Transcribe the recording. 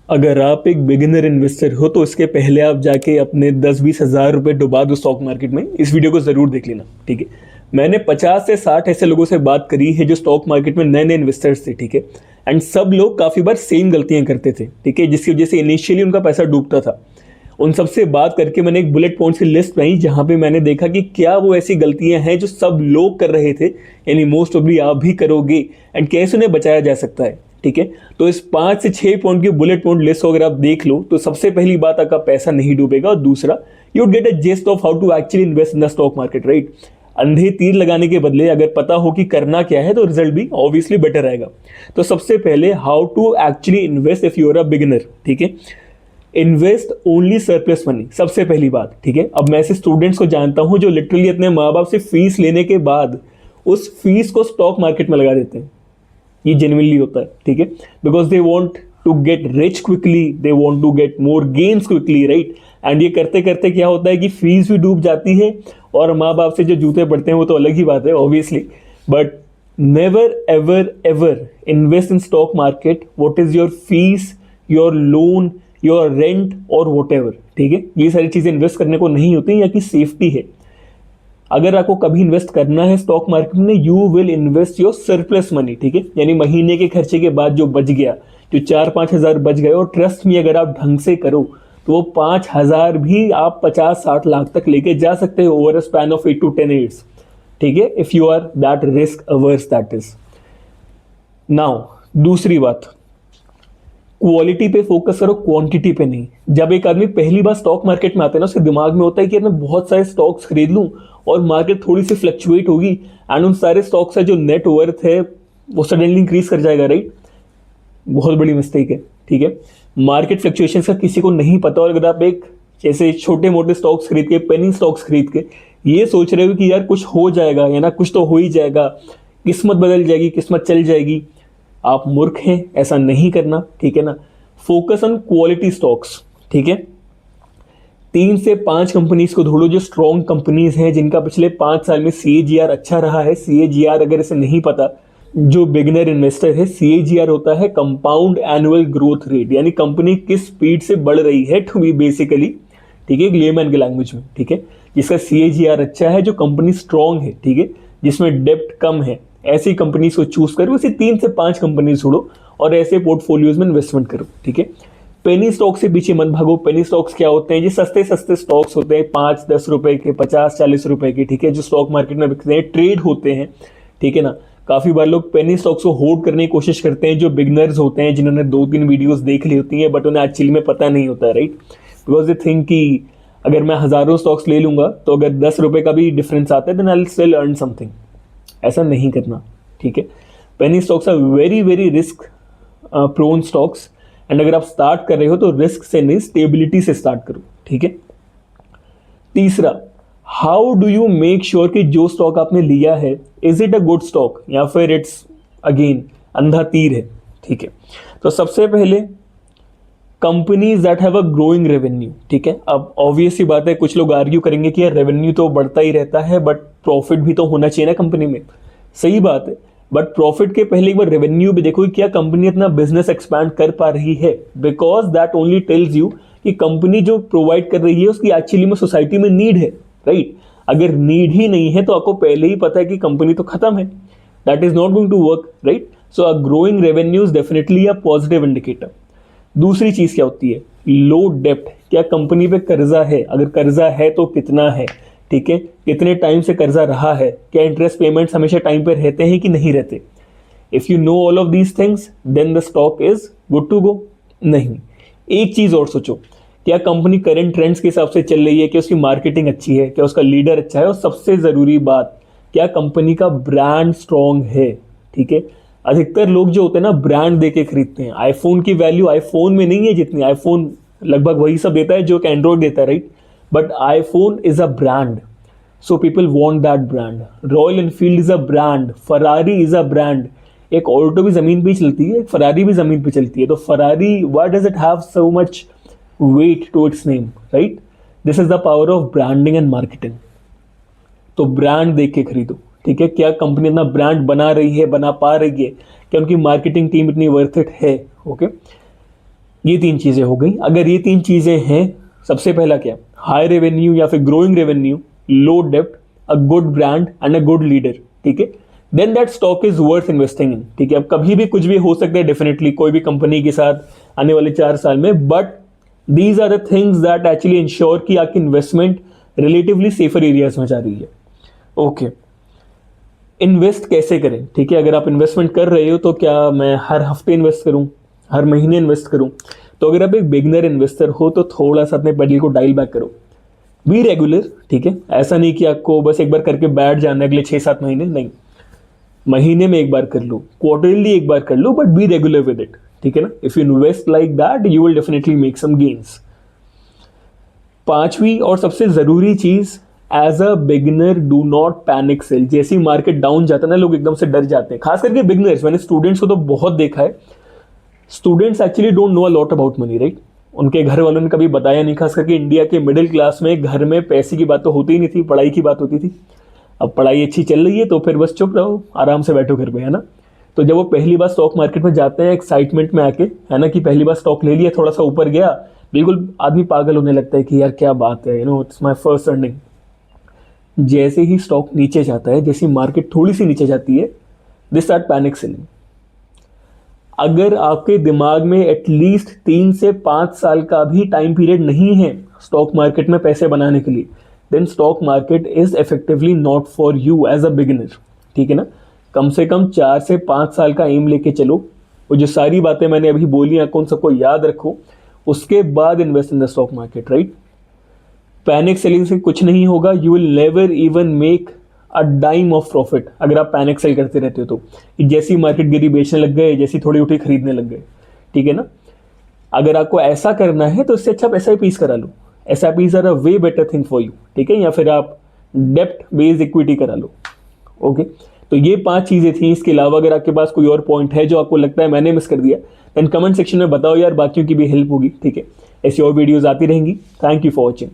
अगर आप एक बिगिनर इन्वेस्टर हो तो इसके पहले आप जाके अपने 10-20 हज़ार रुपये डुबा दो स्टॉक मार्केट में। इस वीडियो को ज़रूर देख लेना, ठीक है। मैंने 50 से 60 ऐसे लोगों से बात करी है जो स्टॉक मार्केट में नए नए इन्वेस्टर्स थे, ठीक है। एंड सब लोग काफ़ी बार सेम गलतियां करते थे, ठीक है, जिसकी वजह से इनिशियली उनका पैसा डूबता था। उन सबसे बात करके मैंने एक बुलेट पॉइंट्स की लिस्ट बनाई जहां पे मैंने देखा कि क्या वो ऐसी गलतियां हैं जो सब लोग कर रहे थे, यानी मोस्ट ऑफली आप भी करोगे, एंड कैसे उन्हें बचाया जा सकता है, ठीक है। तो इस 5 से 6 पॉइंट की बुलेट पॉइंट लिस्ट अगर आप देख लो तो सबसे पहली बात, आपका पैसा नहीं डूबेगा, और दूसरा you get a gist of how to actually invest in the stock market, right. अंधे तीर लगाने के बदले अगर पता हो कि करना क्या है तो रिजल्ट भी ऑब्वियसली बेटर आएगा। तो सबसे पहले how to actually invest if you are a beginner, ठीक है। इन्वेस्ट ओनली सरप्लस मनी, सबसे पहली बात, ठीक है। अब मैं ऐसे स्टूडेंट्स को जानता हूं जो लिटरली अपने माँ बाप से फीस लेने के बाद उस फीस को स्टॉक मार्केट में लगा देते हैं। ये जेन्युइनली होता है, ठीक है, because they want to get rich quickly, they want to get more gains quickly, right. And ये करते करते क्या होता है कि फीस भी डूब जाती है और माँ बाप से जो जूते पड़ते हैं वो तो अलग ही बात है obviously. But never ever ever invest in stock market what is your fees, your loan, your rent और वॉट एवर, ठीक है। ये सारी चीजें इन्वेस्ट करने को नहीं होती, या कि सेफ्टी है। अगर आपको कभी इन्वेस्ट करना है स्टॉक मार्केट में, you will invest your surplus money, ठीक है, यानी महीने के खर्चे के बाद जो बच गया, जो 4-5 हज़ार बच गए, और ट्रस्ट में अगर आप ढंग से करो तो वो 5,000 भी आप 50-60 लाख तक लेके जा सकते हो over a span of 8 to 10 years, ठीक है, if you are that risk averse, that is. Now दूसरी बात, क्वालिटी पे फोकस करो, क्वांटिटी पे नहीं। जब एक आदमी पहली बार स्टॉक मार्केट में आता है ना, उसके दिमाग में होता है कि यार मैं बहुत सारे स्टॉक्स खरीद लूं और मार्केट थोड़ी सी फ्लक्चुएट होगी एंड उन सारे स्टॉक्स का जो नेट वर्थ है वो सडनली इंक्रीज कर जाएगा, राइट। बहुत बड़ी मिस्टेक है, ठीक है। मार्केट फ्लक्चुएशन का किसी को नहीं पता, और अगर आप एक जैसे छोटे मोटे स्टॉक्स खरीद के, पेनी स्टॉक्स खरीद के ये सोच रहे हो कि यार कुछ हो जाएगा, या ना कुछ तो हो ही जाएगा, किस्मत बदल जाएगी, किस्मत चल जाएगी, आप मूर्ख हैं, ऐसा नहीं करना, ठीक है ना। फोकस ऑन क्वालिटी स्टॉक्स, ठीक है। 3 से 5 कंपनीज को ढूंढो जो स्ट्रॉन्ग कंपनीज हैं, जिनका पिछले 5 साल में CAGR अच्छा रहा है। CAGR अगर इसे नहीं पता, जो बिगिनर इन्वेस्टर है, CAGR होता है कंपाउंड एनुअल ग्रोथ रेट, यानी कंपनी किस स्पीड से बढ़ रही है, टू बी बेसिकली, ठीक है, लेमैन के लैंग्वेज में, ठीक है। जिसका CAGR अच्छा है, जो कंपनी स्ट्रॉन्ग है, ठीक है, जिसमें डेप्ट कम है, ऐसी कंपनीज को चूज करो। इसी 3 से 5 कंपनीज छोड़ो और ऐसे पोर्टफोलियोज में इन्वेस्टमेंट करो, ठीक है। पेनी स्टॉक से पीछे मत भागो। पेनी स्टॉक्स क्या होते हैं? ये सस्ते सस्ते स्टॉक्स होते हैं, 5-10 रुपए के, 50-40 रुपए के, ठीक है, जो स्टॉक मार्केट में बिकते हैं, ट्रेड होते हैं, ठीक है ना। काफी बार लोग पेनी स्टॉक्स को होल्ड करने की कोशिश करते हैं, जो बिगनर्स होते हैं, जिन्होंने 2-3 वीडियोस देख ली होती है, बट उन्हें एक्चुअली में पता नहीं होता है, राइट। बिकॉज दे थिंक कि अगर मैं हजारों स्टॉक्स ले लूंगा तो अगर 10 रुपए का भी डिफरेंस आता है then I will still earn something. ऐसा नहीं करना, ठीक है। Penny stocks are very very risk prone stocks, and अगर आप स्टार्ट कर रहे हो तो रिस्क से नहीं, स्टेबिलिटी से स्टार्ट करो, ठीक है। तीसरा, how do you make sure कि जो स्टॉक आपने लिया है is it a good stock, या फिर इट्स अगेन अंधा तीर है, ठीक है। तो सबसे पहले companies that have a growing revenue, ठीक है। अब ऑब्वियस ही बात है, कुछ लोग आर्ग्यू करेंगे कि यार रेवेन्यू तो बढ़ता ही रहता है, बट प्रॉफिट भी तो होना चाहिए ना कंपनी में। सही बात है, बट प्रॉफिट के पहले एक बार रेवेन्यू भी देखो कि क्या कंपनी अपना बिजनेस एक्सपैंड कर पा रही है, because that only tells you कि कंपनी जो प्रोवाइड कर रही है उसकी एक्चुअली में सोसाइटी में नीड है, राइट। अगर नीड ही नहीं है तो आपको पहले ही पता है कि कंपनी तो खत्म है, that is not going to work, right. So a growing revenue is definitely a positive indicator. दूसरी चीज क्या होती है? लो डेप्ट, क्या कंपनी पे कर्जा है? अगर कर्जा है तो कितना है, ठीक है, कितने टाइम से कर्जा रहा है, क्या इंटरेस्ट पेमेंट्स हमेशा टाइम पे रहते हैं कि नहीं रहते। If you know all of these things then the stock is good to go. नहीं, एक चीज और सोचो, क्या कंपनी करंट ट्रेंड्स के हिसाब से चल रही है, क्या उसकी मार्केटिंग अच्छी है, क्या उसका लीडर अच्छा है, और सबसे जरूरी बात, क्या कंपनी का ब्रांड स्ट्रॉन्ग है, ठीक है। अधिकतर लोग जो होते हैं ना, ब्रांड देके खरीदते हैं। आईफोन की वैल्यू आईफोन में नहीं है जितनी, आईफोन लगभग वही सब देता है जो कि एंड्रॉइड देता है, right. But iPhone is a brand, so people want that brand. Royal Enfield is a brand, Ferrari is a brand. एक ऑल्टो भी जमीन पे चलती है, एक फरारी भी जमीन पे चलती है, तो Ferrari, why does it have so much weight to its name, right. This is the power of branding and marketing. तो ब्रांड देख के खरीदो, ठीक है। क्या कंपनी अपना ब्रांड बना रही है, बना पा रही है, क्या उनकी मार्केटिंग टीम इतनी वर्थ इट है, ओके। ये 3 चीज़ें हो गई। अगर ये 3 चीज़ें हैं, सबसे पहला क्या, हाई रेवेन्यू या फिर ग्रोइंग रेवेन्यू, लो डेप्ट, a good brand and a good leader, ठीक है, then that stock is worth investing in. ठीक है, अब कभी भी कुछ भी हो सकता है डेफिनेटली कोई भी कंपनी के साथ आने वाले 4 साल में, but these are the things that actually ensure कि आपकी इन्वेस्टमेंट रिलेटिवली सेफर एरियाज में जा रही है। ओके, इन्वेस्ट कैसे करें? ठीक है, अगर आप इन्वेस्टमेंट कर रहे हो तो क्या मैं हर हफ्ते इन्वेस्ट करूं, हर महीने इन्वेस्ट करूं? तो अगर आप एक बिगनर इन्वेस्टर हो तो थोड़ा सा अपने पेडल को डायल बैक करो, बी रेगुलर। ठीक है, ऐसा नहीं कि आपको बस एक बार करके बैठ जाना अगले 6-7 महीने, नहीं, महीने में एक बार कर लो, क्वार्टरली एक बार कर लो, but be regular with it. ठीक है ना, if you invest like that you will definitely make some gains. 5वीं और सबसे जरूरी चीज, as a beginner do not panic sell. जैसी मार्केट डाउन जाता है ना, लोग एकदम से डर जाते हैं, खास करके बिगिनर्स। मैंने स्टूडेंट्स को तो बहुत देखा है, students actually don't know a lot about money, right? उनके घर वालों ने कभी बताया नहीं, खास करके इंडिया के मिडिल क्लास में घर में पैसे की बात तो होती ही नहीं थी, पढ़ाई की बात होती थी। अब पढ़ाई अच्छी चल रही है तो फिर बस चुप रहो, आराम से बैठो घर पे, है ना? तो जब वो पहली बार स्टॉक मार्केट में जाते हैं एक्साइटमेंट में आके, है ना, कि पहली बार स्टॉक ले लिया, थोड़ा सा ऊपर गया, बिल्कुल आदमी पागल होने लगता है कि यार क्या बात है, इट्स माय फर्स्ट अर्निंग। जैसे ही स्टॉक नीचे जाता है, जैसी मार्केट थोड़ी सी नीचे जाती है, दे स्टार्ट पैनिक सेलिंग। अगर आपके दिमाग में एटलीस्ट 3 से 5 साल का भी टाइम पीरियड नहीं है स्टॉक मार्केट में पैसे बनाने के लिए, then stock market is effectively not for you as a beginner. ठीक है ना, कम से कम 4 से 5 साल का एम लेके चलो। वो जो सारी बातें मैंने अभी बोली हैं उन सबको याद रखो, उसके बाद invest in the stock market, right? Panic selling से कुछ नहीं होगा, you will never even make a dime of profit अगर आप पैनिक सेल करते रहते हो तो। जैसी मार्केट गिरी बेचने लग गए, जैसी थोड़ी उठी खरीदने लग गए। ठीक है ना, अगर आपको ऐसा करना है तो इससे अच्छा आप SIPs करा लो, SIPs are a way better thing for you. ठीक है, या फिर आप डेप्ट बेस्ड इक्विटी करा लो। ओके, तो ये 5 चीजें थी। इसके अलावा अगर आपके पास कोई और पॉइंट है जो आपको लगता है मैंने मिस कर दिया, देन कमेंट सेक्शन में बताओ यार, बाकियों की भी हेल्प होगी। ठीक है, ऐसी और वीडियोस आती रहेंगी। Thank you for watching.